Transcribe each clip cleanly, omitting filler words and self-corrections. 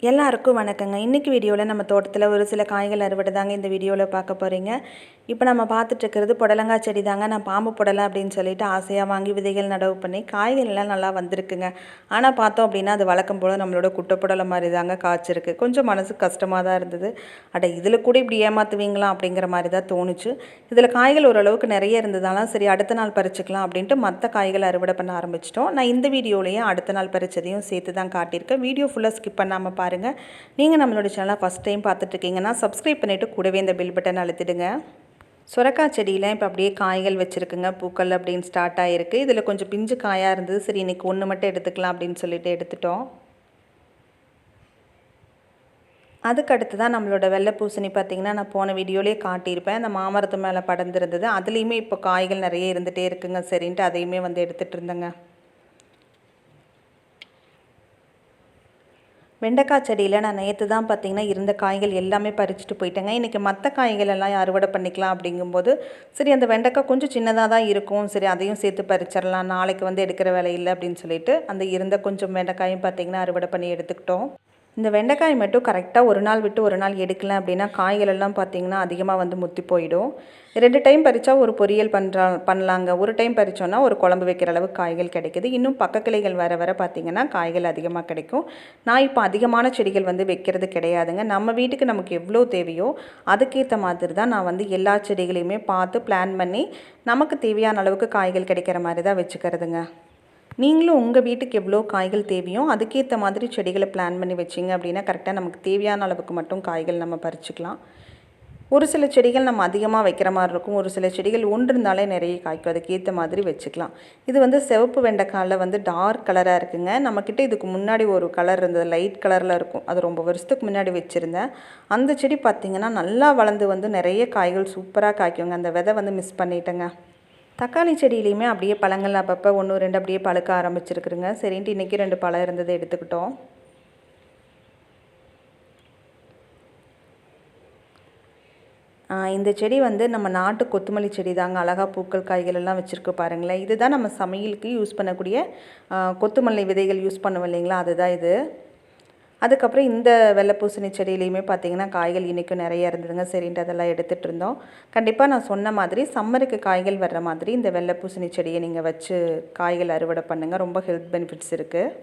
எல்லாருக்கும் வணக்கங்க. இன்றைக்கி வீடியோவில் நம்ம தோட்டத்தில் ஒரு சில காய்கள் அறுவடை தாங்க இந்த வீடியோவில் பார்க்க போகிறீங்க. இப்போ நம்ம பார்த்துட்ருக்கிறது புடலங்காய் செடி தாங்க. நான் பாம்பு புடலை அப்படின்னு சொல்லிட்டு ஆசையாக வாங்கி விதைகள் நடவு பண்ணி காய்கள் எல்லாம் நல்லா வந்திருக்குங்க. ஆனால் பார்த்தோம் அப்படின்னா அது வழக்கம் போல் நம்மளோட குட்டை புடலை மாதிரி தாங்க காய்ச்சிருக்கு. கொஞ்சம் மனசுக்கு கஷ்டமாக தான் இருந்தது. இதில் கூட இப்படி ஏமாற்றுவீங்களா அப்படிங்கிற மாதிரி தான் தோணுச்சு. இதில் காய்கள் ஓரளவுக்கு நிறைய இருந்ததாலும் சரி அடுத்த நாள் பறிச்சுக்கலாம் அப்படின்ட்டு மற்ற காய்களை அறுவடை பண்ண ஆரம்பிச்சிட்டோம். நான் இந்த வீடியோலையே அடுத்த நாள் பறிச்சதையும் சேர்த்து தான் காட்டியிருக்கேன். வீடியோ ஃபுல்லாக ஸ்கிப் பண்ணாமல் பாருங்கள். நீங்கள் நம்மளோட சேனலை ஃபஸ்ட் டைம் பார்த்துட்ருக்கீங்கன்னா சப்ஸ்கிரைப் பண்ணிவிட்டு கூடவே இந்த பெல் பட்டன் அழுத்திடுங்க. சுரக்காய் செடியில் இப்போ அப்படியே காய்கள் வச்சுருக்குங்க. பூக்கள் அப்படின்னு ஸ்டார்ட் ஆகிருக்கு. இதில் கொஞ்சம் பிஞ்சு காயாக இருந்தது. சரி இன்றைக்கி ஒன்று மட்டும் எடுத்துக்கலாம் அப்படின்னு சொல்லிட்டு எடுத்துட்டோம். அதுக்கடுத்து தான் நம்மளோட வெள்ளை பூசணி பார்த்திங்கன்னா நான் போன வீடியோலேயே காட்டியிருப்பேன். அந்த மாமரத்து மேலே படர்ந்துருந்தது. அதுலேயுமே இப்போ காய்கள் நிறைய இருந்துகிட்டே இருக்குங்க. சரின்ட்டு அதையுமே வந்து எடுத்துகிட்டு இருந்தேங்க. வெண்டைக்காய் செடியில் நான் நேற்று தான் பார்த்திங்கன்னா இருந்த காய்கள் எல்லாமே பறிச்சுட்டு போயிட்டேங்க. இன்றைக்கி மற்ற காய்கள் எல்லாம் அறுவடை பண்ணிக்கலாம் அப்படிங்கும்போது சரி அந்த வெண்டைக்காய் கொஞ்சம் சின்னதாக தான் இருக்கும். சரி அதையும் சேர்த்து பறிச்சிடலாம், நாளைக்கு வந்து எடுக்கிற வேலை இல்லை அப்படின்னு சொல்லிட்டு அந்த இருந்த கொஞ்சம் வெண்டைக்காயும் பார்த்திங்கன்னா அறுவடை பண்ணி எடுத்துக்கிட்டோம். இந்த வெண்டைக்காய் மட்டும் கரெக்டாக ஒரு நாள் விட்டு ஒரு நாள் எடுக்கலாம் அப்படின்னா காய்கள் எல்லாம் பார்த்திங்கன்னா அதிகமாக வந்து முத்தி போயிடும். 2 டைம் பறித்தா ஒரு பொரியல் பண்ணலாங்க. ஒரு டைம் பறித்தோன்னா ஒரு குழம்பு வைக்கிற அளவுக்கு காய்கள் கிடைக்கிது. இன்னும் பக்க கிளைகள் வர வர பார்த்திங்கன்னா காய்கள் அதிகமாக கிடைக்கும். நான் இப்போ அதிகமான செடிகள் வந்து வைக்கிறது கிடையாதுங்க. நம்ம வீட்டுக்கு நமக்கு எவ்வளோ தேவையோ அதுக்கேற்ற மாதிரி தான் நான் வந்து எல்லா செடிகளையுமே பார்த்து பிளான் பண்ணி நமக்கு தேவையான அளவுக்கு காய்கள் கிடைக்கிற மாதிரி தான் வச்சுக்கிறதுங்க. நீங்களும் உங்கள் வீட்டுக்கு எவ்வளோ காய்கள் தேவையோ அதுக்கேற்ற மாதிரி செடிகளை பிளான் பண்ணி வச்சிங்க அப்படின்னா கரெக்டாக நமக்கு தேவையான அளவுக்கு மட்டும் காய்கள் நம்ம பறிச்சுக்கலாம். ஒரு சில செடிகள் நம்ம அதிகமாக வைக்கிற மாதிரி இருக்கும். ஒரு சில செடிகள் ஒன்று இருந்தாலே நிறைய காய்க்கும். அதுக்கேற்ற மாதிரி வச்சுக்கலாம். இது வந்து சிவப்பு வெண்டைக்காயில் வந்து டார்க் கலராக இருக்குங்க. நம்மக்கிட்ட இதுக்கு முன்னாடி ஒரு கலர் இருந்தது, லைட் கலரில் இருக்கும். அது ரொம்ப வருஷத்துக்கு முன்னாடி வச்சுருந்தேன். அந்த செடி பார்த்திங்கன்னா நல்லா வளர்ந்து வந்து நிறைய காய்கள் சூப்பராக காய்க்குங்க. அந்த விதை வந்து மிஸ் பண்ணிட்டேங்க. தக்காளி செடியிலையுமே அப்படியே பழங்கள் அப்பப்போ 1, 2 அப்படியே பழுக்க ஆரம்பிச்சிருக்குதுங்க. சரின்ட்டு இன்றைக்கி 2 பழம் இருந்ததை எடுத்துக்கிட்டோம். இந்த செடி வந்து நம்ம நாட்டு கொத்தமல்லி செடி தாங்க. அழகாக பூக்கள் காய்கள் எல்லாம் வச்சுருக்கு பாருங்களேன். இதுதான் நம்ம சமையலுக்கு யூஸ் பண்ணக்கூடிய கொத்தமல்லி விதைகள் யூஸ் பண்ணுவோம் இல்லைங்களா, அதுதான் இது. அதுக்கப்புறம் இந்த வெள்ளை பூசணி செடியிலையுமே பார்த்திங்கன்னா காய்கள் இன்றைக்கும் நிறைய இருந்ததுங்க. சரின்ட்டு அதெல்லாம் எடுத்துகிட்டு இருந்தோம். கண்டிப்பாக நான் சொன்ன மாதிரி சம்மருக்கு காய்கள் வர்ற மாதிரி இந்த வெள்ளை பூசணி செடியை நீங்கள் வச்சு காய்கள் அறுவடை பண்ணுங்கள். ரொம்ப ஹெல்த் பெனிஃபிட்ஸ் இருக்குது.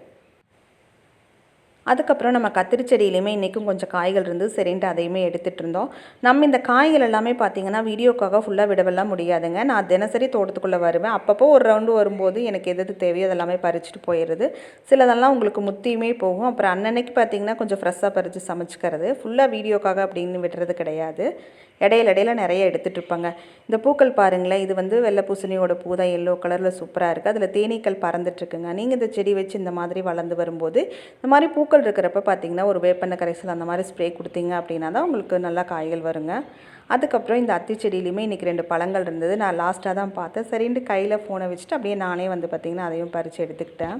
அதுக்கப்புறம் நம்ம கத்திரி செடியிலையுமே இன்றைக்கும் கொஞ்சம் காய்கள் இருந்து சரின்ட்டு அதையுமே எடுத்துகிட்டு இருந்தோம். நம்ம இந்த காய்கள் எல்லாமே பார்த்திங்கன்னா வீடியோக்காக ஃபுல்லாக விடவெல்லாம் முடியாதுங்க. நான் தினசரி தோட்டத்துக்குள்ளே வருவேன். அப்பப்போ ஒரு ரவுண்டு வரும்போது எனக்கு எது தேவையோ அதெல்லாமே பறிச்சுட்டு போயிடுது. சிலதெல்லாம் உங்களுக்கு முத்தியுமே போகும். அப்புறம் அன்னன்னைக்கு பார்த்திங்கன்னா கொஞ்சம் ஃப்ரெஷ்ஷாக பறித்து சமைச்சிக்கிறது. ஃபுல்லாக வீடியோக்காக அப்படின்னு விடுறது கிடையாது. இடையில நிறைய எடுத்துகிட்டு இருப்பாங்க. இந்த பூக்கள் பாருங்களேன், இது வந்து வெள்ளை பூசணியோட பூ தான். எல்லோ கலரில் சூப்பராக இருக்குது. அதில் தேனீக்கள் பறந்துட்டுருக்குங்க. நீங்கள் இந்த செடி வச்சு இந்த மாதிரி வளர்ந்து வரும்போது இந்த மாதிரி பூக்கள் இருக்கிறப்ப பார்த்திங்கன்னா ஒரு வேப்பெண்ணெய் கரைசல் அந்த மாதிரி ஸ்ப்ரே கொடுத்தீங்க அப்படின்னா தான் உங்களுக்கு நல்லா காய்கள் வருங்க. அதுக்கப்புறம் இந்த அத்தி செடியிலையுமே இன்றைக்கி 2 பழங்கள் இருந்தது. நான் லாஸ்ட்டாக தான் பார்த்தேன். சரின்ட்டு கையில் ஃபோனை வச்சுட்டு அப்படியே நானே வந்து பார்த்திங்கன்னா அதையும் பறித்து எடுத்துக்கிட்டேன்.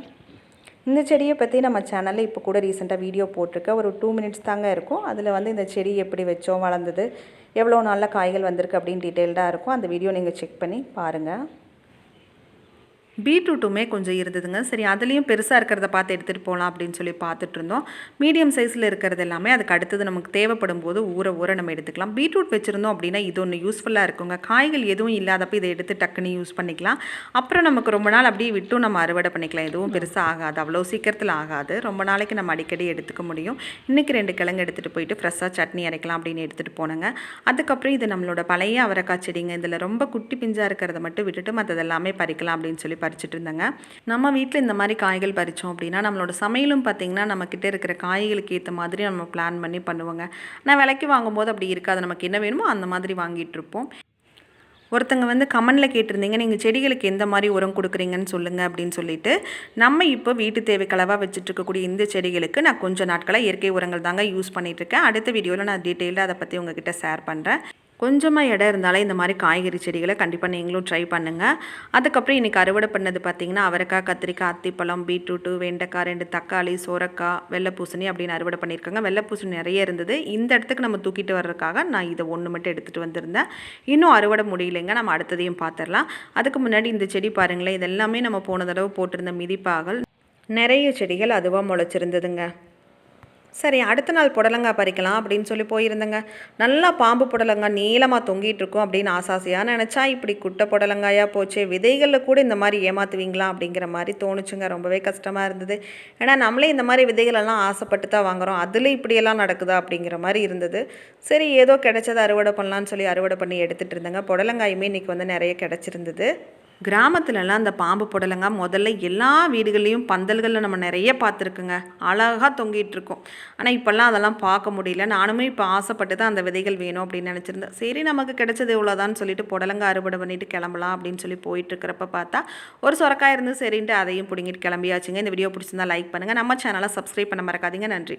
இந்த செடியை பற்றி நம்ம சேனலில் இப்போ கூட ரீசெண்டாக வீடியோ போட்டிருக்கேன். ஒரு 2 மினிட்ஸ் தாங்க இருக்கும். அதில் வந்து இந்த செடி எப்படி வச்சோம், வளர்ந்தது, எவ்வளோ நல்ல காய்கள் வந்திருக்கு அப்படின்னு டீட்டெயில்டாக இருக்கும். அந்த வீடியோ நீங்கள் செக் பண்ணி பாருங்கள். பீட்ரூட்டுமே கொஞ்சம் இருந்ததுங்க. சரி அதுலேயும் பெருசாக இருக்கிறத பார்த்து எடுத்துகிட்டு போகலாம் அப்படின்னு சொல்லி பார்த்துட்டு இருந்தோம். மீடியம் சைஸில் இருக்கிறது எல்லாமே அதுக்கு அடுத்தது நமக்கு தேவைப்படும் போது ஊற நம்ம எடுத்துக்கலாம். பீட்ரூட் வச்சுருந்தோம் அப்படின்னா இது ஒன்று யூஸ்ஃபுல்லாக இருக்குங்க. காய்கள் எதுவும் இல்லாதப்போ இதை எடுத்து டக்குன்னு யூஸ் பண்ணிக்கலாம். அப்புறம் நமக்கு ரொம்ப நாள் அப்படியே விட்டும் நம்ம அறுவடை பண்ணிக்கலாம். எதுவும் பெருசாக ஆகாது, அவ்வளோ சீக்கிரத்தில் ஆகாது. ரொம்ப நாளைக்கு நம்ம அடிக்கடி எடுத்துக்க முடியும். இன்றைக்கி 2 கிழங்கு எடுத்துகிட்டு போயிட்டு ஃப்ரெஷ்ஷாக சட்னி அரைக்கலாம் அப்படின்னு எடுத்துகிட்டு போனேங்க. அதுக்கப்புறம் இது நம்மளோட பழைய அவரைக்காய் செடிங்க. இதில் ரொம்ப குட்டி பிஞ்சாக இருக்கிறத மட்டும் விட்டுட்டு மற்றதெல்லாமே பறிக்கலாம் அப்படின்னு சொல்லி பறிச்சுட்டு இருந்தேங்க. நம்ம வீட்டில் இந்த மாதிரி காய்கள் பறித்தோம் அப்படின்னா நம்மளோட சமையலும் பார்த்திங்கன்னா நம்மக்கிட்ட இருக்கிற காய்களுக்கு ஏற்ற மாதிரி நம்ம பிளான் பண்ணி பண்ணுவோங்க. நான் விலைக்கு வாங்கும்போது அப்படி இருக்காது. நமக்கு என்ன வேணுமோ அந்த மாதிரி வாங்கிட்டு இருப்போம். ஒருத்தங்க வந்து கமெண்டில் கேட்டிருந்தீங்க, நீங்கள் செடிகளுக்கு எந்த மாதிரி உரம் கொடுக்குறீங்கன்னு சொல்லுங்கள் அப்படின்னு சொல்லிட்டு. நம்ம இப்போ வீட்டு தேவைக்களவாக வச்சுட்டு இருக்கக்கூடிய இந்த செடிகளுக்கு நான் கொஞ்சம் நாட்களாக இயற்கை உரங்கள் தாங்க யூஸ் பண்ணிகிட்ருக்கேன். அடுத்த வீடியோவில் நான் டீட்டெயிலாக அதை பற்றி உங்ககிட்ட ஷேர் பண்ணுறேன். கொஞ்சமாக இடம் இருந்தாலே இந்த மாதிரி காய்கறி செடிகளை கண்டிப்பாக நீங்களும் ட்ரை பண்ணுங்கள். அதுக்கப்புறம் இன்றைக்கி அறுவடை பண்ணது பார்த்திங்கன்னா அவரைக்காய், கத்திரிக்காய், அத்திப்பழம், பீட்ரூட்டு, வெண்டைக்காய், 2 தக்காளி, சோரக்காய், வெள்ளை பூசணி அப்படின்னு அறுவடை பண்ணியிருக்காங்க. வெள்ளை பூசணி நிறைய இருந்தது. இந்த இடத்துக்கு நம்ம தூக்கிட்டு வர்றதுக்காக நான் இதை ஒன்று மட்டும் எடுத்துகிட்டு வந்திருந்தேன். இன்னும் அறுவடை முடியலைங்க. நம்ம அடுத்ததையும் பார்த்துடலாம். அதுக்கு முன்னாடி இந்த செடி பாருங்களேன், இதெல்லாமே நம்ம போன தடவை போட்டிருந்த மிதிப்பாகல். நிறைய செடிகள் அதுவாக முளைச்சிருந்ததுங்க. சரி அடுத்த நாள் புடலங்காய் பறிக்கலாம் அப்படின்னு சொல்லி போயிருந்தேங்க. நல்லா பாம்பு புடலங்காய் நீளமாக தொங்கிட்டு இருக்கும் அப்படின்னு ஆசாசியாக நினச்சா, இப்படி குட்டை புடலங்காயா போச்சே! விதைகளில் கூட இந்த மாதிரி ஏமாத்துவீங்களா? அப்படிங்கிற மாதிரி தோணுச்சுங்க. ரொம்பவே கஷ்டமாக இருந்தது. ஏன்னா நம்மளே இந்த மாதிரி விதைகளெல்லாம் ஆசைப்பட்டு தான் வாங்குறோம். அதில் இப்படியெல்லாம் நடக்குதா? அப்படிங்கிற மாதிரி இருந்தது. சரி ஏதோ கிடைச்சத அறுவடை பண்ணலான்னு சொல்லி அறுவடை பண்ணி எடுத்துகிட்டு இருந்தேங்க. புடலங்காயுமே இன்றைக்கி வந்து நிறைய கிடச்சிருந்தது. கிராமத்துலலாம் அந்த பாம்பு புடலங்காய் முதல்ல எல்லா வீடுகள்லேயும் பந்தல்களில் நம்ம நிறைய பார்த்துருக்குங்க. அழகாக தொங்கிட்டு இருக்கும். ஆனால் இப்போல்லாம் அதெல்லாம் பார்க்க முடியல. நானுமே இப்போ ஆசைப்பட்டு தான் அந்த விதைகள் வேணும் அப்படின்னு நினச்சிருந்தேன். சரி நமக்கு கிடைச்சது இவ்வளோதான்னு சொல்லிட்டு புடலங்காய் அறுவடை பண்ணிட்டு கிளம்பலாம் அப்படின்னு சொல்லி போயிட்டுருக்கிறப்ப பார்த்தா ஒரு சொரக்காய் இருந்து சரின்ட்டு அதையும் பிடுங்கிட்டு கிளம்பியாச்சுங்க. இந்த வீடியோ பிடிச்சிருந்தா லைக் பண்ணுங்கள். நம்ம சேனலை சப்ஸ்கிரைப் பண்ண மறக்காதீங்க. நன்றி.